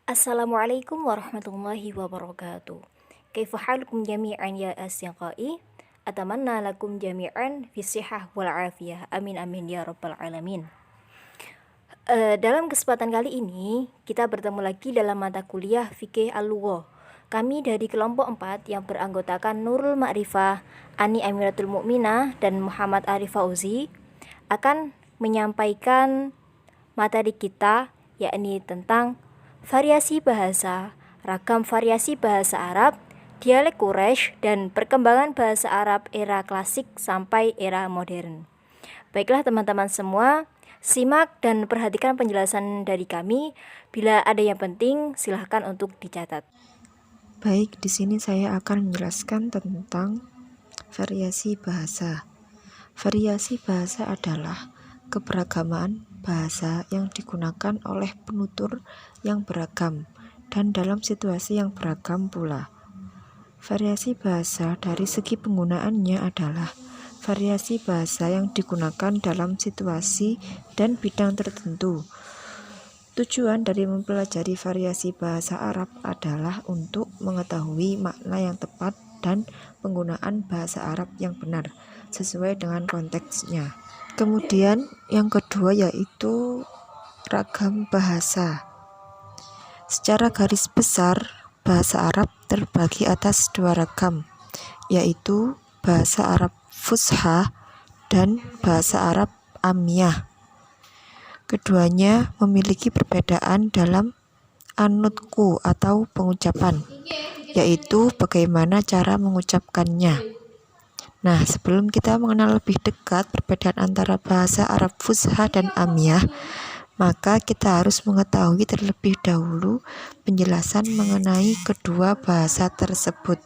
Assalamualaikum warahmatullahi wabarakatuh. Kaifa halukum jami'an ya asyiqai? Atamanna lakum jami'an fi sihah wal afiyah. Amin amin ya rabbal alamin. Dalam kesempatan kali ini kita bertemu lagi dalam mata kuliah Fikih Al-Lughah. Kami dari kelompok 4 yang beranggotakan Nurul Ma'rifah, Ani Amiratul Mukminah, dan Muhammad Arif Fauzi akan menyampaikan materi kita, yakni tentang variasi bahasa, ragam variasi bahasa Arab, dialek Quraisy, dan perkembangan bahasa Arab era klasik sampai era modern. Baiklah teman-teman semua, simak dan perhatikan penjelasan dari kami. Bila ada yang penting, silahkan untuk dicatat. Baik, di sini saya akan menjelaskan tentang variasi bahasa. Variasi bahasa adalah keberagaman bahasa yang digunakan oleh penutur yang beragam dan dalam situasi yang beragam pula. Variasi bahasa dari segi penggunaannya adalah variasi bahasa yang digunakan dalam situasi dan bidang tertentu. Tujuan dari mempelajari variasi bahasa Arab adalah untuk mengetahui makna yang tepat dan penggunaan bahasa Arab yang benar sesuai dengan konteksnya. Kemudian yang kedua yaitu ragam bahasa. Secara garis besar, bahasa Arab terbagi atas dua ragam, yaitu bahasa Arab Fusha dan bahasa Arab Amiyah. Keduanya memiliki perbedaan dalam an-nutqu atau pengucapan, yaitu bagaimana cara mengucapkannya. Nah, sebelum kita mengenal lebih dekat perbedaan antara bahasa Arab Fusha dan Amiyah, maka kita harus mengetahui terlebih dahulu penjelasan mengenai kedua bahasa tersebut.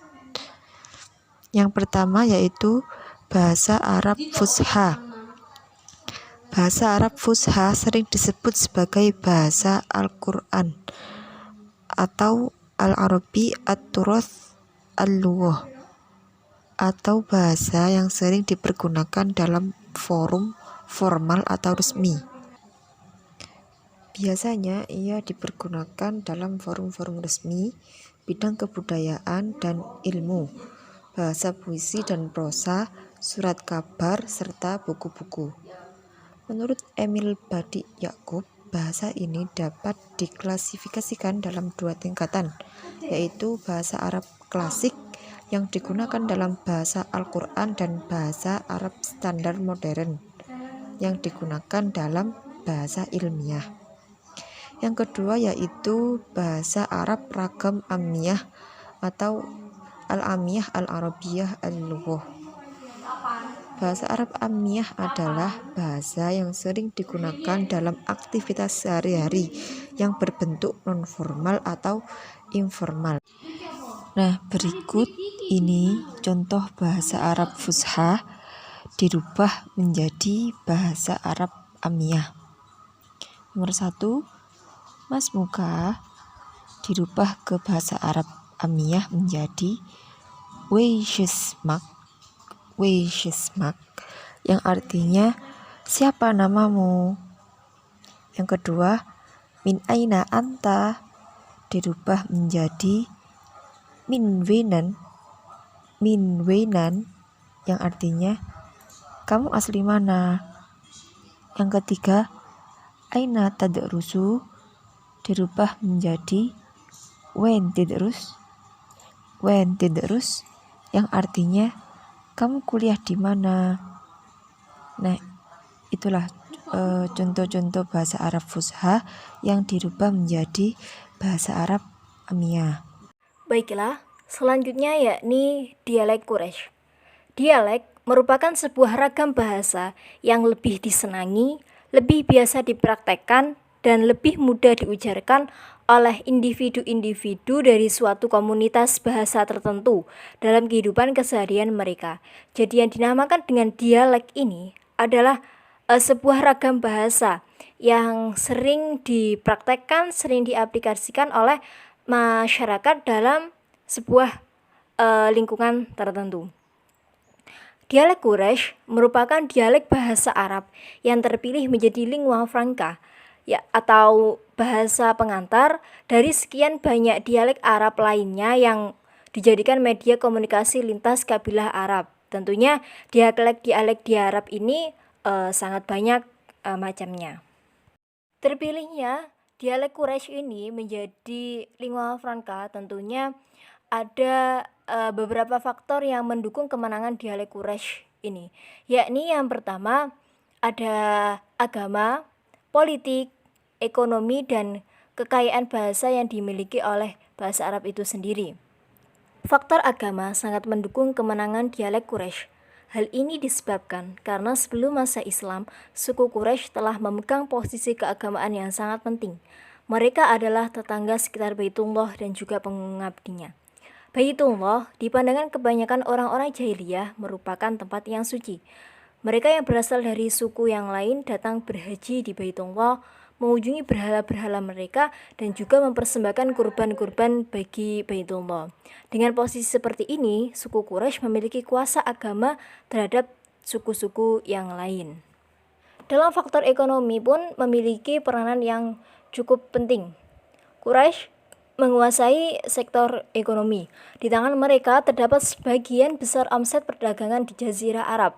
Yang pertama yaitu bahasa Arab Fusha. Bahasa Arab Fusha sering disebut sebagai bahasa Al-Quran atau Al-Arabi At-Turath Al-Lughah, atau bahasa yang sering dipergunakan dalam forum formal atau resmi. Biasanya ia dipergunakan dalam forum-forum resmi, bidang kebudayaan dan ilmu, bahasa puisi dan prosa, surat kabar, serta buku-buku. Menurut Emil Badi Yakub, bahasa ini dapat diklasifikasikan dalam dua tingkatan, yaitu bahasa Arab klasik yang digunakan dalam bahasa Al-Quran dan bahasa Arab standar modern yang digunakan dalam bahasa ilmiah. Yang kedua yaitu bahasa Arab ragam Amiyah atau Al-Amiyah Al-Arabiyah Al-Lughah. Bahasa Arab Amiyah adalah bahasa yang sering digunakan dalam aktivitas sehari-hari yang berbentuk non-formal atau informal. Nah, berikut ini contoh bahasa Arab Fusha dirubah menjadi bahasa Arab Amiyah. Nomor 1, Mas Muka dirubah ke bahasa Arab Amiyah menjadi Weishismak, yang artinya siapa namamu. Yang kedua, Min aina anta dirubah menjadi min weinan, yang artinya kamu asli mana. Yang ketiga, aina tadrusu dirubah menjadi wen tidrus, yang artinya kamu kuliah di mana. Nah, itulah contoh-contoh bahasa Arab Fusha yang dirubah menjadi bahasa Arab Amiyah. Baiklah, selanjutnya yakni dialek Quraisy. Dialek merupakan sebuah ragam bahasa yang lebih disenangi, lebih biasa dipraktekkan, dan lebih mudah diujarkan oleh individu-individu dari suatu komunitas bahasa tertentu dalam kehidupan keseharian mereka. Jadi yang dinamakan dengan dialek ini adalah sebuah ragam bahasa yang sering dipraktekkan, sering diaplikasikan oleh masyarakat dalam sebuah lingkungan tertentu. Dialek Quraisy merupakan dialek bahasa Arab yang terpilih menjadi lingua franca, ya, atau bahasa pengantar dari sekian banyak dialek Arab lainnya yang dijadikan media komunikasi lintas kabilah Arab. Tentunya dialek-dialek di Arab ini sangat banyak macamnya. Terpilihnya dialek Quraisy ini menjadi lingua franca tentunya ada beberapa faktor yang mendukung kemenangan dialek Quraisy ini, yakni yang pertama ada agama, politik, ekonomi, dan kekayaan bahasa yang dimiliki oleh bahasa Arab itu sendiri. Faktor agama sangat mendukung kemenangan dialek Quraisy. Hal ini disebabkan karena sebelum masa Islam, suku Quraisy telah memegang posisi keagamaan yang sangat penting. Mereka adalah tetangga sekitar Baitullah dan juga pengabdinya. Baitullah di pandangan kebanyakan orang-orang jahiliyah merupakan tempat yang suci. Mereka yang berasal dari suku yang lain datang berhaji di Baitullah, mengunjungi berhala-berhala mereka dan juga mempersembahkan kurban-kurban bagi Baitullah. Dengan posisi seperti ini, suku Quraisy memiliki kuasa agama terhadap suku-suku yang lain. Dalam faktor ekonomi pun memiliki peranan yang cukup penting. Quraisy menguasai sektor ekonomi. Di tangan mereka terdapat sebagian besar omset perdagangan di Jazirah Arab.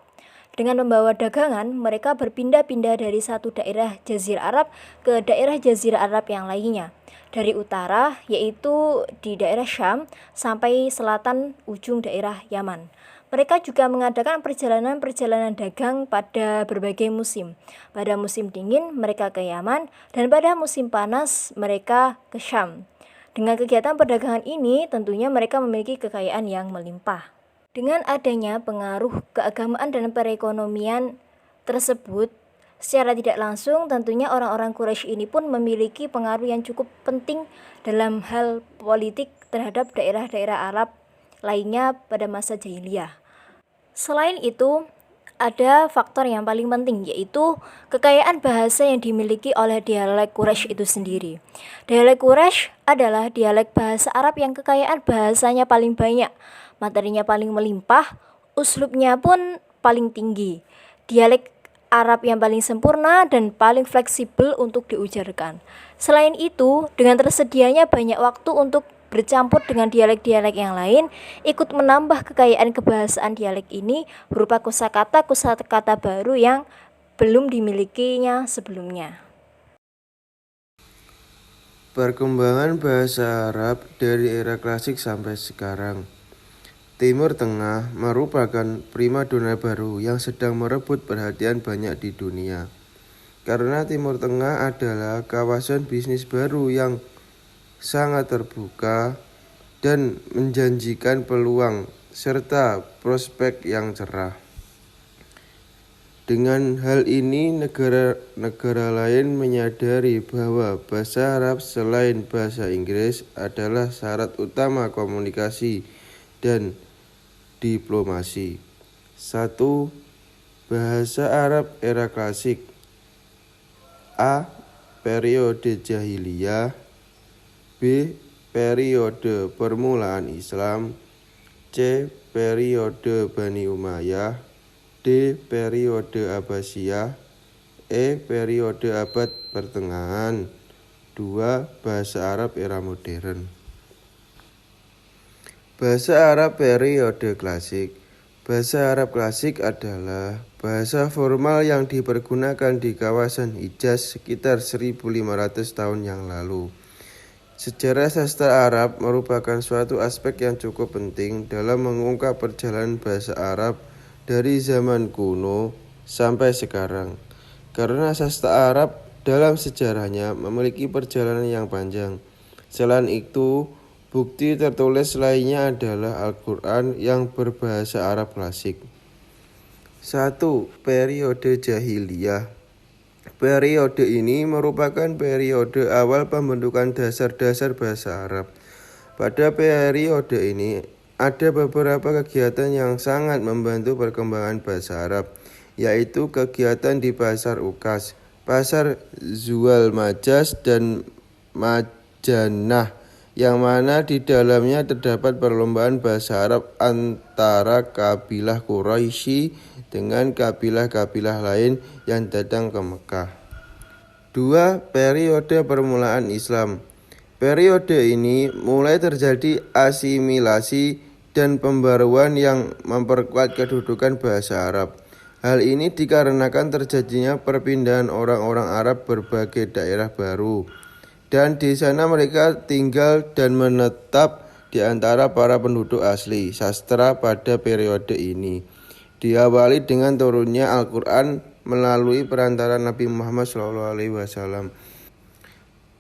Dengan membawa dagangan, mereka berpindah-pindah dari satu daerah Jazirah Arab ke daerah Jazirah Arab yang lainnya. Dari utara, yaitu di daerah Syam, sampai selatan ujung daerah Yaman. Mereka juga mengadakan perjalanan-perjalanan dagang pada berbagai musim. Pada musim dingin, mereka ke Yaman, dan pada musim panas, mereka ke Syam. Dengan kegiatan perdagangan ini, tentunya mereka memiliki kekayaan yang melimpah. Dengan adanya pengaruh keagamaan dan perekonomian tersebut, secara tidak langsung tentunya orang-orang Quraisy ini pun memiliki pengaruh yang cukup penting dalam hal politik terhadap daerah-daerah Arab lainnya pada masa jahiliyah. Selain itu, ada faktor yang paling penting, yaitu kekayaan bahasa yang dimiliki oleh dialek Quraisy itu sendiri. Dialek Quraisy adalah dialek bahasa Arab yang kekayaan bahasanya paling banyak, materinya paling melimpah, uslubnya pun paling tinggi. Dialek Arab yang paling sempurna dan paling fleksibel untuk diujarkan. Selain itu, dengan tersedianya banyak waktu untuk bercampur dengan dialek-dialek yang lain, ikut menambah kekayaan kebahasaan dialek ini berupa kosakata baru yang belum dimilikinya sebelumnya. Perkembangan bahasa Arab dari era klasik sampai sekarang. Timur Tengah merupakan primadona baru yang sedang merebut perhatian banyak di dunia. Karena Timur Tengah adalah kawasan bisnis baru yang sangat terbuka dan menjanjikan peluang serta prospek yang cerah. Dengan hal ini, negara-negara lain menyadari bahwa bahasa Arab selain bahasa Inggris adalah syarat utama komunikasi dan diplomasi. 1. Bahasa Arab era klasik. A. Periode jahiliyah. B. Periode permulaan Islam. C. Periode Bani Umayyah. D. Periode Abbasiyah. E. Periode abad pertengahan. 2. Bahasa Arab era modern. Bahasa Arab periode klasik. Bahasa Arab klasik adalah bahasa formal yang dipergunakan di kawasan Hijaz sekitar 1500 tahun yang lalu. Sejarah sastra Arab merupakan suatu aspek yang cukup penting dalam mengungkap perjalanan bahasa Arab dari zaman kuno sampai sekarang. Karena sastra Arab dalam sejarahnya memiliki perjalanan yang panjang. Selain itu, bukti tertulis lainnya adalah Al-Quran yang berbahasa Arab klasik. 1. Periode jahiliyah. Periode ini merupakan periode awal pembentukan dasar-dasar bahasa Arab. Pada periode ini, ada beberapa kegiatan yang sangat membantu perkembangan bahasa Arab, yaitu kegiatan di pasar Ukas, pasar Zuwal Majas, dan Majanah, yang mana di dalamnya terdapat perlombaan bahasa Arab antara kabilah Quraisy dengan kabilah-kabilah lain yang datang ke Mekah. 2. Periode permulaan Islam. Periode ini mulai terjadi asimilasi dan pembaruan yang memperkuat kedudukan bahasa Arab. Hal ini dikarenakan terjadinya perpindahan orang-orang Arab berbagai daerah baru, dan di sana mereka tinggal dan menetap di antara para penduduk asli. Sastra pada periode ini diawali dengan turunnya Al-Quran melalui perantara Nabi Muhammad SAW.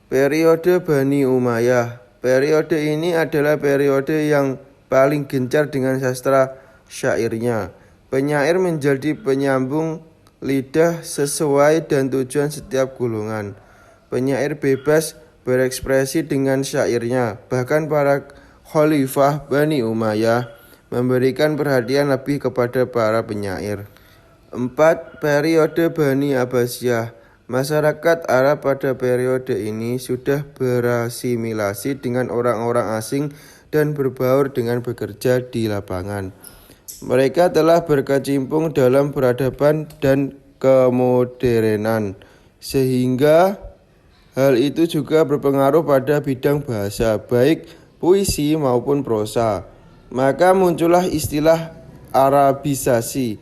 Periode Bani Umayyah. Periode ini adalah periode yang paling gencar dengan sastra syairnya. Penyair menjadi penyambung lidah sesuai dan tujuan setiap golongan. Penyair bebas berekspresi dengan syairnya. Bahkan para khalifah Bani Umayyah memberikan perhatian lebih kepada para penyair. 4. Periode Bani Abbasiyah. Masyarakat Arab pada periode ini sudah berasimilasi dengan orang-orang asing dan berbaur dengan bekerja di lapangan. Mereka telah berkecimpung dalam peradaban dan kemodernan, sehingga hal itu juga berpengaruh pada bidang bahasa, baik puisi maupun prosa. Maka muncullah istilah Arabisasi,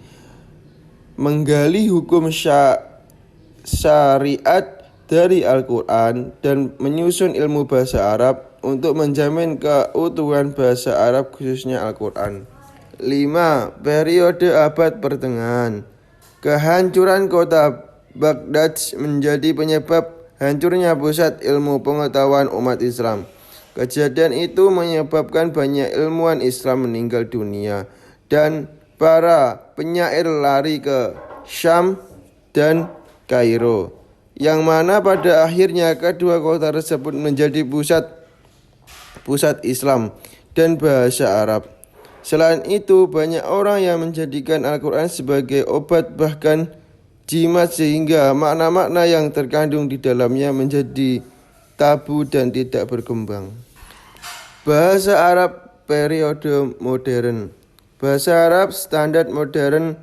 menggali hukum syariat dari Al-Quran dan menyusun ilmu bahasa Arab untuk menjamin keutuhan bahasa Arab khususnya Al-Quran. 5. Periode Abad Pertengahan. Kehancuran kota Baghdad menjadi penyebab hancurnya pusat ilmu pengetahuan umat Islam. Kejadian itu menyebabkan banyak ilmuwan Islam meninggal dunia dan para penyair lari ke Syam dan Kairo, yang mana pada akhirnya kedua kota tersebut menjadi pusat Islam dan bahasa Arab. Selain itu, banyak orang yang menjadikan Al-Quran sebagai obat bahkan jimat, sehingga makna-makna yang terkandung di dalamnya menjadi tabu dan tidak berkembang. Bahasa Arab periode modern. Bahasa Arab Standard Modern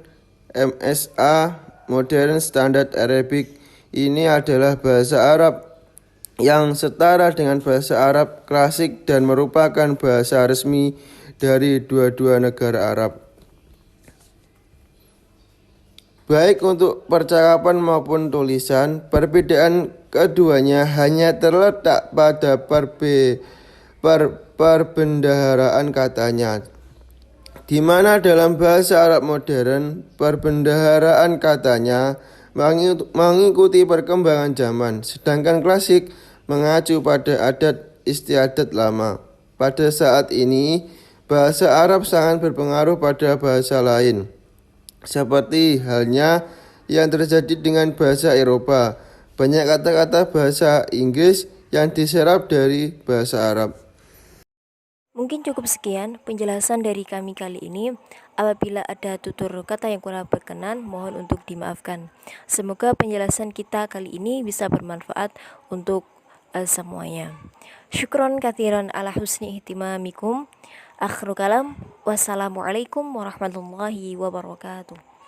MSA Modern Standard Arabic ini adalah bahasa Arab yang setara dengan bahasa Arab klasik dan merupakan bahasa resmi dari dua-dua negara Arab. Baik untuk percakapan maupun tulisan, perbedaan keduanya hanya terletak pada perbendaharaan katanya, di mana dalam bahasa Arab modern, perbendaharaan katanya mengikuti perkembangan zaman, sedangkan klasik mengacu pada adat istiadat lama. Pada saat ini, bahasa Arab sangat berpengaruh pada bahasa lain, seperti halnya yang terjadi dengan bahasa Eropa. Banyak kata-kata bahasa Inggris yang diserap dari bahasa Arab. Mungkin cukup sekian penjelasan dari kami kali ini. Apabila ada tutur kata yang kurang berkenan, mohon untuk dimaafkan. Semoga penjelasan kita kali ini bisa bermanfaat untuk semuanya. Syukron katsiran ala husni ihtimamikum. Akhirul kalam, wassalamualaikum warahmatullahi wabarakatuh.